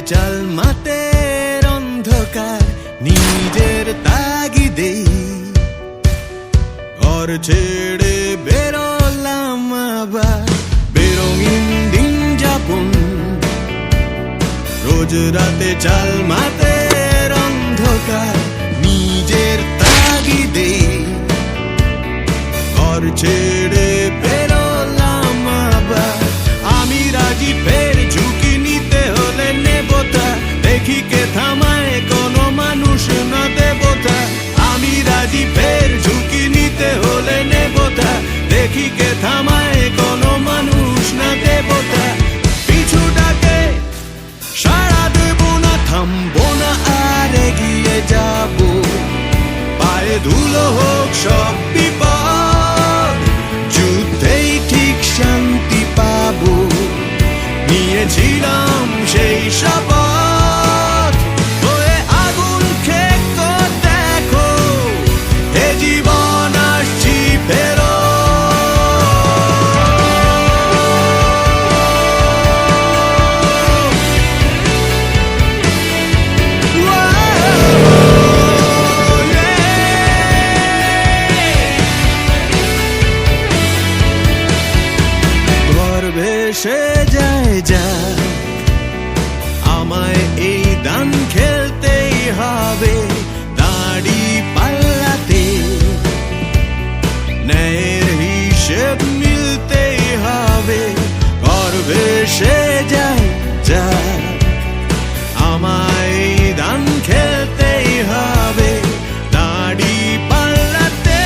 চাল মাতের অন্ধকার নিজের তাগিদেই ঘর ছেড়ে বেরোলাম আবার বেরঙিন দিন যাপন। রোজ রাতে চাল মাতের অন্ধকার নিজের তাগিদেই ঘর ছেড়ে বেরোলাম আবার। আমি রাজি ফের ঝুঁকি নিতে হলে নেবতা, দেখি কে থামায় কোনো মানুষ না দেবতা। আমি রাজি ফের ঝুঁকি নিতে হলে নেবতা, দেখি কে থামায় কোনো মানুষ না দেবতা। পিছুটাকে সাড়া দেব না, থামবো না আর এগিয়ে যাব। পায়ে ধুলো হোক সব বিপদ, যুদ্ধেই ঠিক শান্তি পাবো। নিয়েছিলাম সেই শপথ, হয়ে আগুন খেকো দেখো, এ জীবন আসছি ফেরত। ঘর ভেসে যায় যা, আমায় এই দান খেলতেই হবে। দাড়ি পাল্লাতে ন্যায়ের হিসেব মিলতেই হবে। ঘর ভেসে যায় যা, আমায় এই দান খেলতেই হবে। দাড়ি পাল্লাতে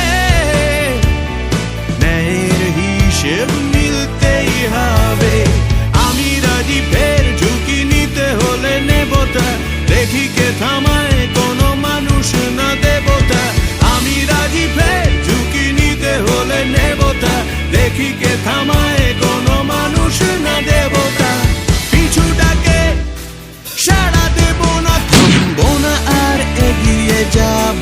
ন্যায়ের হিসেব মিলতেই হবে। আমি রাজি ফের ঝুঁকি নিতে হলে নেবতা, দেখি কে থামায় কোনো মানুষ না দেবতা। আমি রাজি ফের ঝুঁকি নিতে হলে নেবতা, দেখি কে থামায় কোনো মানুষ না দেবতা। পিছুটাকে সাড়া দেব না, থামবো না আর এগিয়ে যাব।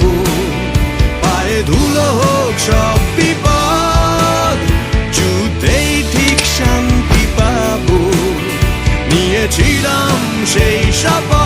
পায়ে ধুলো হোক সব বিপদ, যুদ্ধেই ঠিক শান্তি পাবো। নিয়েছিলাম সেই শপথ।